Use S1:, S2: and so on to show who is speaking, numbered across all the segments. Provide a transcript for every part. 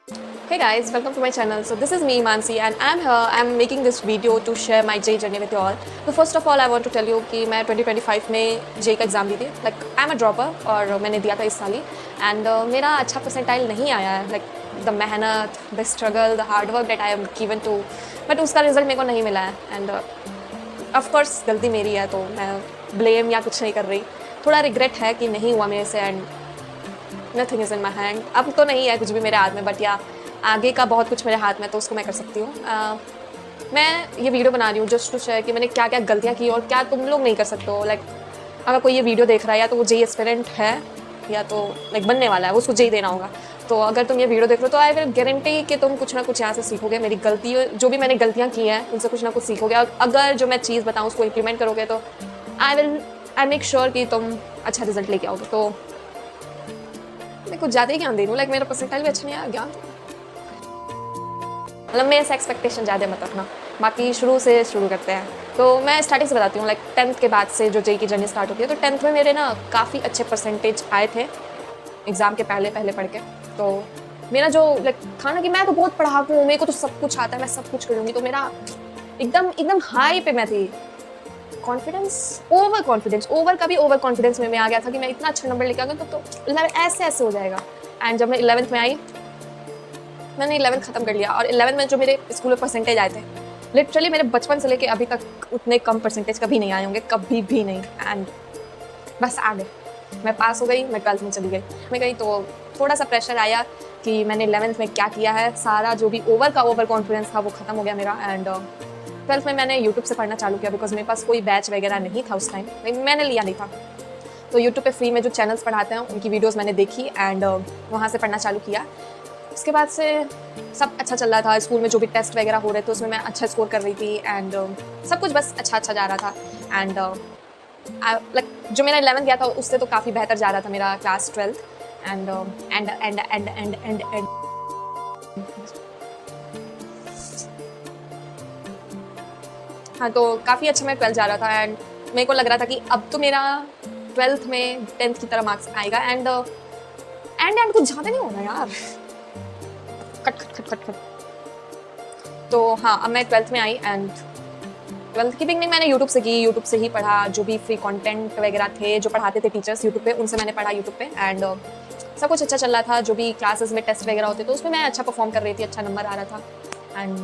S1: Hey guys, welcome to my channel. So this is me Mansi and I'm here. I'm making this video to share my JEE journey with you all. So first of all I want to tell you कि मैं 2025 में JEE का exam दी थी. Like I'm a dropper और मैंने दिया था इस साल ही and मेरा अच्छा परसेंटाइल नहीं आया है. Like the मेहनत, the struggle, the hard work that I am given to, but उसका रिजल्ट मेरे को नहीं मिला है and of course गलती मेरी है तो मैं blame या कुछ नहीं कर रही. थोड़ा regret है कि नहीं हुआ मेरे से and nothing is in my hand. अब तो नहीं है कुछ भी मेरे हाथ में but या आगे का बहुत कुछ मेरे हाथ में तो उसको मैं कर सकती हूँ. मैं ये वीडियो बना रही हूँ जस्ट टू शेयर कि मैंने क्या क्या गलतियाँ की और क्या तुम लोग नहीं कर सकते हो. लाइक अगर कोई ये वीडियो देख रहा है या तो वो JEE एस्पिरेंट है या तो लाइक बनने वाला है, उसको JEE देना होगा. तो अगर तुम ये वीडियो देख रहे हो तो आई विल गारंटी कि तुम कुछ ना कुछ यहाँ से सीखोगे. मेरी गलती जो भी मैंने गलतियाँ की हैं उनसे कुछ ना कुछ सीखोगे और अगर जो मैं चीज़ बताऊँ उसको इम्प्लीमेंट करोगे तो आई मेक श्योर कि तुम अच्छा रिजल्ट लेके आओगे. तो मैं कुछ ज़्यादा ही ज्ञान दे रही हूँ. लाइक मेरा परसेंटाइल भी अच्छा नहीं आया ज्ञान, मतलब मेरे से एक्सपेक्टेशन ज़्यादा मत रखना. बाकी शुरू से शुरू करते हैं. तो मैं स्टार्टिंग से बताती हूँ. लाइक 10th के बाद से जो JEE की जर्नी स्टार्ट होती है तो 10th में मेरे ना काफ़ी अच्छे परसेंटेज आए थे एग्ज़ाम के पहले पढ़ के. तो मेरा जो लाइक था ना कि मैं तो बहुत पढ़ाकू हूँ, मेरे को तो सब कुछ आता है, मैं सब कुछ करूँगी. तो मेरा एकदम हाई पे मैं थी. कॉन्फिडेंस ओवर का भी ओवर कॉन्फिडेंस में आ गया था कि मैं इतना अच्छा नंबर लेके आ गया तो ऐसे हो जाएगा. एंड जब मैं 11th में आई मैंने 11th ख़त्म कर लिया और 11th में जो मेरे स्कूल में परसेंटेज आए थे लिटरली मेरे बचपन से लेके अभी तक उतने कम परसेंटेज कभी नहीं आए होंगे, कभी भी नहीं. एंड बस आ गए, मैं पास हो गई, मैं 12th में चली गई. मैं गई तो थोड़ा सा प्रेशर आया कि मैंने 11th में क्या किया है. सारा जो भी ओवर कॉन्फिडेंस था वो ख़त्म हो गया मेरा. एंड 12th में मैंने यूट्यूब से पढ़ना चालू किया बिकॉज मेरे पास कोई बैच वगैरह नहीं था उस टाइम, मैंने लिया नहीं था. तो यूट्यूब पे फ्री में जो चैनल्स पढ़ाते हैं उनकी वीडियोस मैंने देखी एंड वहाँ से पढ़ना चालू किया. उसके बाद से सब अच्छा चल रहा था. स्कूल में जो भी टेस्ट वगैरह हो रहे थे उसमें मैं अच्छा स्कोर कर रही थी एंड सब कुछ बस अच्छा जा रहा था. एंड लाइक जो मेरा 11th गया था उससे तो काफ़ी बेहतर जा रहा था मेरा क्लास 12th. एंड हाँ, तो काफ़ी अच्छा मैं 12th जा रहा था एंड मेरे को लग रहा था कि अब तो मेरा 12th में 10th की तरह मार्क्स आएगा. एंड कुछ ज़्यादा नहीं होना यार, खट. तो हाँ, अब मैं 12th में आई एंड 12th की बिगनिंग मैंने यूट्यूब से की. यूट्यूब से ही पढ़ा, जो भी फ्री कंटेंट वगैरह थे जो पढ़ाते थे टीचर्स यूट्यूब पे उनसे मैंने पढ़ा यूट्यूब पे. एंड सब कुछ अच्छा चल रहा था. जो भी क्लासेस में टेस्ट वगैरह होते तो उसमें मैं अच्छा परफॉर्म कर रही थी, अच्छा नंबर आ रहा था. एंड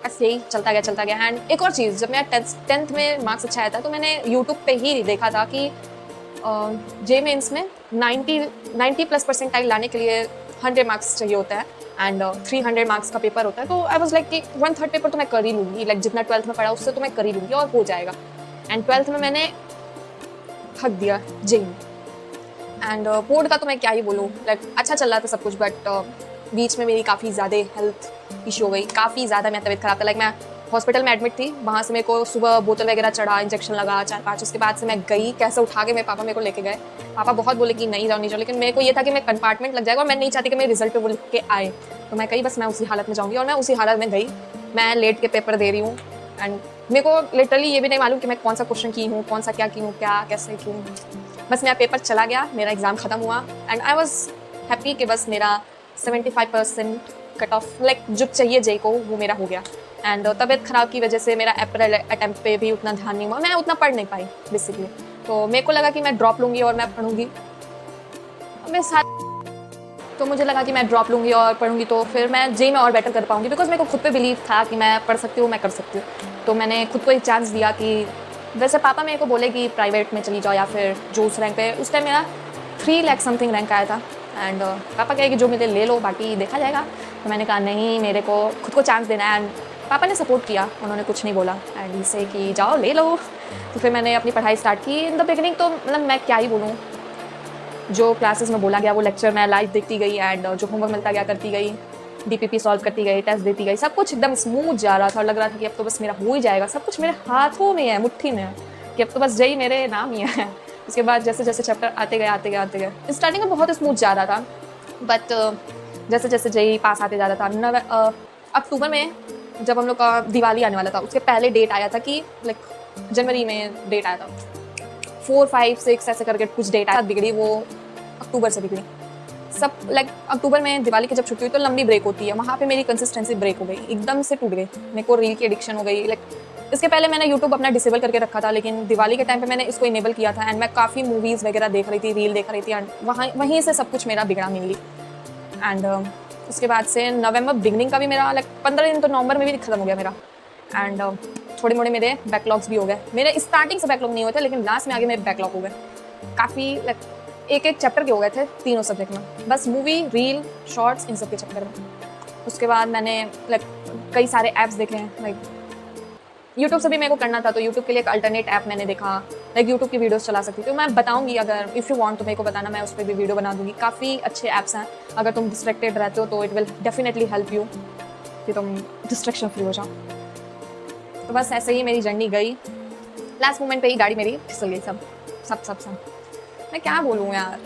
S1: बस यही चलता गया. एंड एक और चीज़, जब मैं 10th में मार्क्स अच्छा आया था तो मैंने यूट्यूब पे ही देखा था कि JEE मेंस में 90+ परसेंटाइल लाने के लिए 100 मार्क्स चाहिए होता है एंड 300 मार्क्स का पेपर होता है. तो आई वाज लाइक कि 1/3 पेपर तो मैं कर ही लूँगी. लाइक जितना 12th में पढ़ा उससे तो मैं कर ही लूँगी और हो जाएगा. एंड 12th में मैंने ठग दिया JEE. एंड बोर्ड का तो मैं क्या ही बोलूँ, लाइक अच्छा चल रहा था सब कुछ बट बीच में मेरी काफ़ी ज़्यादा हेल्थ इशू हो गई. काफ़ी ज़्यादा मेरी तबीयत ख़राब था. लाइक मैं हॉस्पिटल में एडमिट थी. वहाँ से मेरे को सुबह बोतल वगैरह चढ़ा, इंजेक्शन लगा 4-5. उसके बाद से मैं गई, कैसे उठा के मेरे पापा मेरे को लेके गए. पापा बहुत बोले कि नहीं जाओ, लेकिन मेरे को ये था कि मैं कंपार्टमेंट लग जाएगा और मैं नहीं चाहती कि मेरे रिजल्ट पे वो लिख के आए. तो मैं कही बस मैं उसी हालत में जाऊँगी और मैं उसी हालत में गई. मैं लेट के पेपर दे रही हूँ एंड मेरे को लिटरली ये भी नहीं मालूम कि मैं कौन सा क्वेश्चन की हूँ, कौन सा क्या की हूँ, क्या कैसे की हूँ. बस मेरा पेपर चला गया, मेरा एग्ज़ाम ख़त्म हुआ एंड आई वॉज हैप्पी कि बस मेरा 75% कट ऑफ लाइक जो चाहिए JEE को वो मेरा हो गया. एंड तबीयत ख़राब की वजह से मेरा अप्रैल अटैम्प्ट पे भी उतना ध्यान नहीं हुआ, मैं उतना पढ़ नहीं पाई बेसिकली. तो मेरे को लगा कि मैं ड्रॉप लूँगी और मैं पढ़ूँगी. तो मुझे लगा कि मैं ड्रॉप लूँगी और पढ़ूँगी तो फिर मैं JEE में और बेटर कर पाऊँगी बिकॉज मेरे को खुद पे बिलीव था कि मैं पढ़ सकती हूँ, मैं कर सकती हूँ. तो मैंने खुद को एक चांस दिया कि वैसे पापा मेरे को बोले कि प्राइवेट में चली जाओ या फिर जो उस रैंक पे, उस टाइम मेरा 3 लाख समथिंग रैंक आया था. एंड पापा कहे कि जो मिले ले लो, बाकी देखा जाएगा. तो मैंने कहा नहीं, मेरे को खुद को चांस देना है. एंड पापा ने सपोर्ट किया, उन्होंने कुछ नहीं बोला एंड इसे कि जाओ ले लो. तो फिर मैंने अपनी पढ़ाई स्टार्ट की. इन द बिगिनिंग तो मतलब मैं क्या ही बोलूँ, जो क्लासेस में बोला गया वो लेक्चर मैं लाइव देखती गई एंड जो होमवर्क मिलता गया करती गई, DPP सॉल्व करती गई, टेस्ट देती गई. सब कुछ एकदम स्मूथ जा रहा था और लग रहा था कि अब तो बस मेरा हो ही जाएगा. सब कुछ मेरे हाथों में है, मुट्ठी में है कि अब तो बस JEE मेरे नाम ही है. उसके बाद जैसे जैसे चैप्टर आते गए स्टार्टिंग में बहुत स्मूथ जा रहा था बट जैसे जैसे JEE पास आते जा रहा था. अक्टूबर में जब हम लोग का दिवाली आने वाला था उसके पहले डेट आया था कि लाइक जनवरी में डेट आया था 4, 5, 6 ऐसे करके कुछ डेट आया. बिगड़ी वो अक्टूबर से बिगड़ी. सब लाइक अक्टूबर में दिवाली की जब छुट्टी हुई तो लंबी ब्रेक होती है, वहाँ पे मेरी कंसिस्टेंसी ब्रेक हो गई, एकदम से टूट गई। मेरे को रील की एडिक्शन हो गई। लाइक इसके पहले मैंने यूट्यूब अपना डिसेबल करके रखा था, लेकिन दिवाली के टाइम पे मैंने इसको इनेबल किया था एंड मैं काफ़ी मूवीज़ वगैरह देख रही थी, रील देख रही थी एंड वहीं से सब कुछ मेरा बिगड़ा मेनली। एंड उसके बाद से नवंबर बिगनिंग का भी मेरा लाइक 15 दिन तो नवंबर में भी खत्म हो गया मेरा। एंड थोड़े मोड़े मेरे बैकलॉग्स भी हो गए। मेरे स्टार्टिंग से बैकलॉग नहीं हुए थे, लेकिन लास्ट में आगे मेरे बैकलॉग हो गए काफ़ी। लाइक एक चैप्टर के हो गए थे तीनों सब्जेक्ट में, बस मूवी, रील, शॉर्ट्स, इन सब के चक्कर में। उसके बाद मैंने लाइक कई सारे ऐप्स देखे हैं। लाइक यूट्यूब से भी मेरे को करना था, तो यूट्यूब के लिए एक अल्टरनेट ऐप मैंने देखा। लाइक यूट्यूब की वीडियोस चला सकती थी, तो मैं बताऊंगी अगर इफ़ यू वांट तो मेरे को बताना, मैं उस पर भी वीडियो बना दूंगी। काफ़ी अच्छे ऐप्स हैं, अगर तुम डिस्ट्रैक्टेड रहते हो तो it will definitely help you कि तुम डिस्ट्रैक्शन फ्री हो जाओ। तो बस ऐसे ही मेरी जर्नी गई। लास्ट मोमेंट पे ही गाड़ी मेरी फिसल गई। सब मैं क्या बोलूँ यार,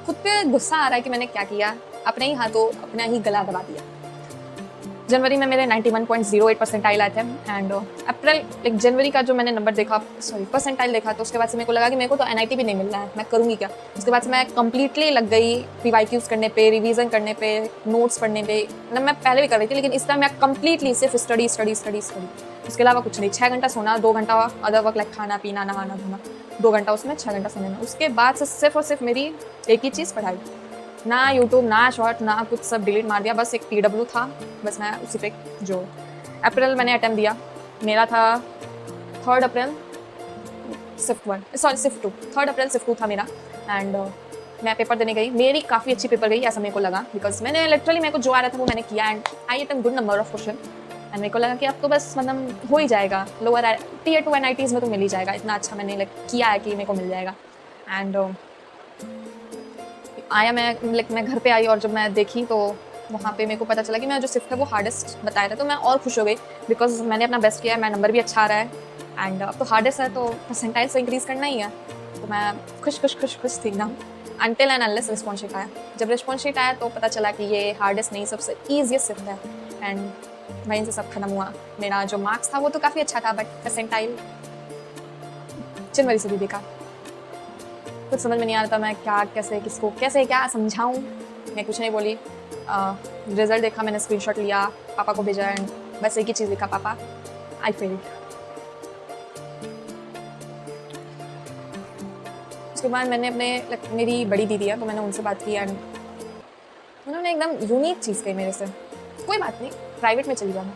S1: खुद पे गुस्सा आ रहा है कि मैंने क्या किया, अपने ही हाथों अपना ही गला दबा दिया। जनवरी में मेरे 91.08 परसेंटाइल आए थे एंड अप्रैल लाइक जनवरी का जो मैंने नंबर देखा, सॉरी परसेंटाइल देखा, तो उसके बाद से मेरे को लगा कि मेरे को तो NIT भी नहीं मिल रहा है, मैं करूँगी क्या। उसके बाद से मैं कम्प्लीटली लग गई PYQs करने पे, रिवीजन करने पे, नोट्स पढ़ने पे। मतलब मैं पहले भी कर रही थी, लेकिन इस टाइम मैं कम्प्लीटली सिर्फ स्टडी। उसके अलावा कुछ नहीं। 6 घंटा सोना, 2 घंटा अदर वर्क लाइक खाना पीना नहाना धोना, 2 घंटा उसमें, 6 घंटा सोने में। उसके बाद से सिर्फ और सिर्फ मेरी एक ही चीज़ पढ़ाई। ना यूट्यूब, ना शॉर्ट, ना कुछ, सब डिलीट मार दिया। बस एक TW था, बस मैं उसी पे जो अप्रैल मैंने अटेम्प्ट दिया, मेरा था 3 अप्रैल शिफ्ट 1, सॉरी शिफ्ट 2, 3 अप्रैल शिफ्ट 2 था मेरा। एंड मैं पेपर देने गई, मेरी काफ़ी अच्छी पेपर गई ऐसा मेरे को लगा, बिकॉज मैंने लिटरली मेरे को जो आ रहा था वो मैंने किया and I attempt good number of question. And मेरे को लगा कि अब तो बस मतलब हो ही जाएगा, लोअर Tier 2 NITs में तो मिल ही जाएगा, इतना अच्छा मैंने लाइक किया है कि मेरे को मिल जाएगा। एंड आया मैं घर पे आई और जब मैं देखी तो वहाँ पे मेरे को पता चला कि मेरा जो शिफ्ट है वो हार्डेस्ट बताया था। तो मैं और खुश हो गई, बिकॉज मैंने अपना बेस्ट किया है, मेरा नंबर भी अच्छा आ रहा है एंड अब तो हार्डेस्ट है तो परसेंटाइल से इंक्रीज़ करना ही है। तो मैं खुश थी ना, until and unless response sheet आया। जब रिस्पॉन्स शीट आया तो पता चला कि ये हार्डेस्ट नहीं, सबसे ईजीएस्ट शिफ्ट है एंड वहीं से सब खत्म हुआ। मेरा जो मार्क्स था वो तो काफ़ी अच्छा था, बट परसेंटाइल जनवरी से भी देखा। कुछ समझ में नहीं आ रहा था मैं क्या, कैसे, किसको कैसे क्या समझाऊं। मैं कुछ नहीं बोली। रिजल्ट देखा, मैंने स्क्रीनशॉट लिया, पापा को भेजा एंड बस एक ही चीज़ लिखा, पापा आई फेल्ड। उसके बाद मैंने अपने मेरी बड़ी दीदी है तो मैंने उनसे बात की एंड उन्होंने एकदम यूनिक चीज़ कही मेरे से, कोई बात नहीं प्राइवेट में चली जाना।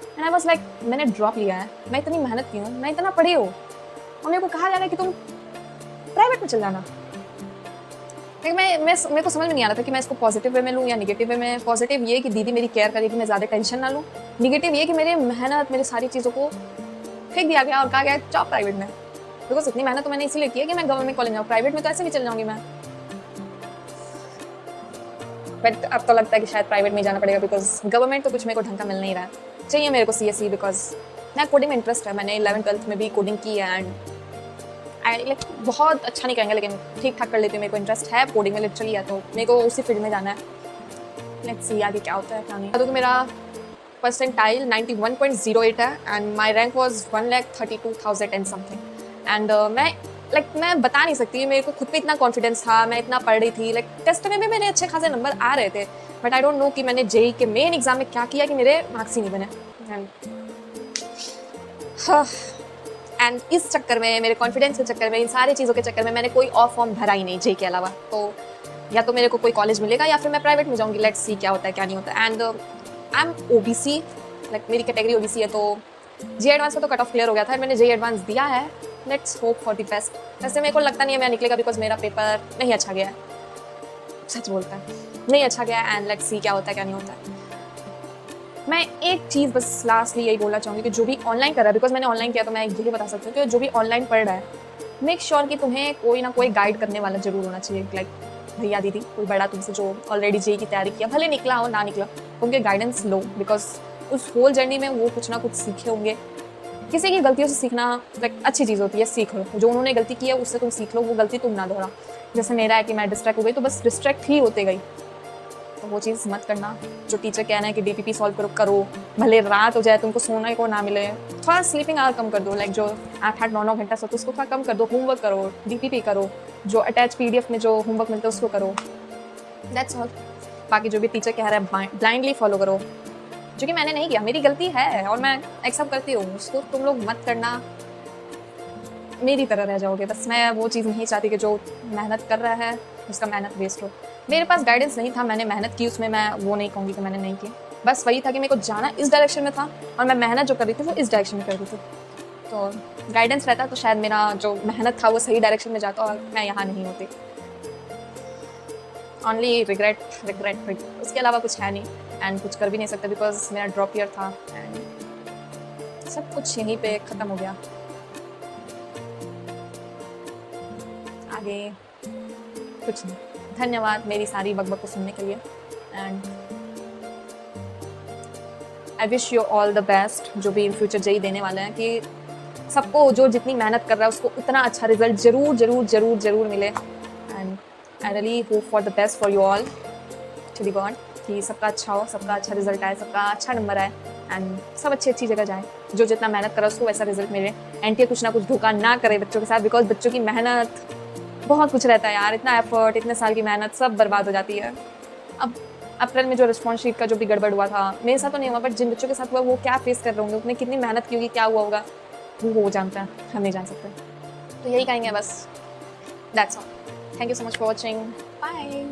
S1: एंड आई वाज लाइक मैंने ड्रॉप लिया है, मैं इतनी मेहनत की हूँ, मैं इतना पढ़ी हूँ और मेरे को कहा जा रहा है कि तुम प्राइवेट में चल जाना। लेकिन मेरे को समझ में नहीं आ रहा था कि मैं इसको पॉजिटिव वे में लूँ या निगेटिव वे में। पॉजिटिव ये कि दीदी मेरी केयर करेगी, मैं ज़्यादा टेंशन ना लूँ। निगेटिव ये कि मेरे मेहनत, मेरी सारी चीज़ों को फेंक दिया गया और कहा गया जॉब प्राइवेट में। बिकॉज इतनी मेहनत तो मैंने इसीलिए की है कि मैं गवर्नमेंट कॉलेज जाऊँ, प्राइवेट में तो ऐसे भी चल जाऊँगी मैं। बट अब तो लगता है कि शायद प्राइवेट में जाना पड़ेगा, बिकॉज गवर्नमेंट तो कुछ मेरे को ढंग का मिल नहीं रहा है। चाहिए मेरे को CSE, बिकॉज मैं कोडिंग में इंटरेस्ट है, मैंने 11th-12th में भी कोडिंग की है एंड आई लाइक बहुत अच्छा नहीं कहेंगे लेकिन ठीक ठाक कर लेती हूँ। मेरे को इंटरेस्ट है कोडिंग में लिटरली है, तो मेरे को उसी फील्ड में जाना है। लेट्स सी आगे क्या होता है क्या नहीं। तो मेरा परसेंटाइल 91.08 है and my rank was 1,32,000 and something. And मैं बता नहीं सकती, मेरे को खुद पे इतना कॉन्फिडेंस था, मैं इतना पढ़ रही थी। लाइक टेस्ट में भी मेरे अच्छे खासे नंबर आ रहे थे, बट आई डोंट नो कि मैंने JEE के मेन एग्जाम में क्या किया कि मेरे मार्क्स ही नहीं बने। एंड इस चक्कर में, मेरे कॉन्फिडेंस के चक्कर में, इन सारी चीज़ों के चक्कर में मैंने कोई और फॉर्म भरा ही नहीं JEE के अलावा। तो या तो मेरे को कोई कॉलेज मिलेगा या फिर मैं प्राइवेट में जाऊँगी। लेट्स सी क्या होता है क्या नहीं होता। And I am OBC, like मेरी कैटेगरी OBC है, तो JEE एडवांस का तो कट ऑफ क्लियर हो गया था, मैंने JEE एडवांस दिया है। Let's hope for the best. वैसे मेरे को लगता नहीं है मैं निकलेगा, बिकॉज मेरा पेपर नहीं अच्छा गया है, सच बोलता है नहीं अच्छा गया है। एंड लेट्स सी क्या होता है क्या नहीं होता है। मैं एक चीज़ बस लास्टली यही बोलना चाहूँगी कि जो भी ऑनलाइन कर रहा है, बिकॉज मैंने ऑनलाइन किया तो मैं यही बता सकती हूँ कि जो भी ऑनलाइन पढ़ रहा है, मेक श्योर कि तुम्हें कोई ना कोई गाइड करने वाला जरूर होना चाहिए। लाइक भैया दीदी, कोई बड़ा तुमसे जो ऑलरेडी JEE की तैयारी किया, भले निकला हो ना निकला, उनके गाइडेंस लो, बिकॉज उस होल जर्नी में वो कुछ ना कुछ सीखे होंगे। किसी की गलतियों से सीखना लाइक अच्छी चीज़ होती है, सीख लो। जो उन्होंने गलती की है उससे तुम सीख लो, वो गलती तुम ना दोहरा। जैसे मेरा है कि मैं डिस्ट्रैक्ट हो गई तो बस डिस्ट्रैक्ट ही होते गई, तो वो चीज़ मत करना। जो टीचर कहना है कि DPP सॉल्व करो, भले रात हो जाए, तुमको सोने को ना मिले, थोड़ा स्लीपिंग आवर कम कर दो। लाइक जो 8-8, 9-9 घंटा सोते उसको थोड़ा कम कर दो, होमवर्क करो, DPP करो, जो अटैच PDF में जो होमवर्क मिलता है उसको करो। That's all. बाकी जो भी टीचर कह रहा है ब्लाइंडली फॉलो करो, जो कि मैंने नहीं किया, मेरी गलती है और मैं एक्सेप्ट करती हूँ उसको। तुम लोग मत करना, मेरी तरह रह जाओगे। बस मैं वो चीज़ नहीं चाहती कि जो मेहनत कर रहा है उसका मेहनत वेस्ट हो। मेरे पास गाइडेंस नहीं था, मैंने मेहनत की उसमें, मैं वो नहीं कहूँगी कि मैंने नहीं की। बस वही था कि मेरे को जाना इस डायरेक्शन में था और मैं मेहनत जो कर रही थी वो इस डायरेक्शन में कर रही थी। तो गाइडेंस रहता तो शायद मेरा जो मेहनत था वो सही डायरेक्शन में जाता और मैं यहाँ नहीं होती। ओनली रिग्रेट रिग्रेट रिग्रेट, उसके अलावा कुछ है नहीं। एंड कुछ कर भी नहीं सकते बिकॉज मेरा ड्रॉप ईयर था एंड सब कुछ यहीं पे ख़त्म हो गया। आगे कुछ नहीं। धन्यवाद मेरी सारी बकबक को सुनने के लिए and I wish you all the best. जो भी इन फ्यूचर जेई देने वाले हैं कि सबको जो जितनी मेहनत कर रहा है उसको उतना अच्छा रिजल्ट जरूर जरूर जरूर जरूर मिले। And I really hope for the best for you all to the god कि सबका अच्छा हो, सबका अच्छा रिजल्ट आए, सबका अच्छा नंबर आए एंड सब अच्छी जगह जाए। जो जितना मेहनत करा उसको वैसा रिजल्ट मिले। एनटीए कुछ ना कुछ धोखा ना करे बच्चों के साथ, बिकॉज बच्चों की मेहनत बहुत कुछ रहता है यार। इतना एफर्ट, इतने साल की मेहनत सब बर्बाद हो जाती है। अब अप्रैल में जो रिस्पॉन्स शीट का जो भी गड़बड़ हुआ था, मेरे साथ तो नहीं हुआ, बट जिन बच्चों के साथ हुआ वो क्या फेस कर रहे होंगे, उसने कितनी मेहनत की होगी, क्या हुआ होगा वो जानता है, हम नहीं जान सकते। तो यही कहेंगे बस। That's all. Thank you so much for watching. Bye.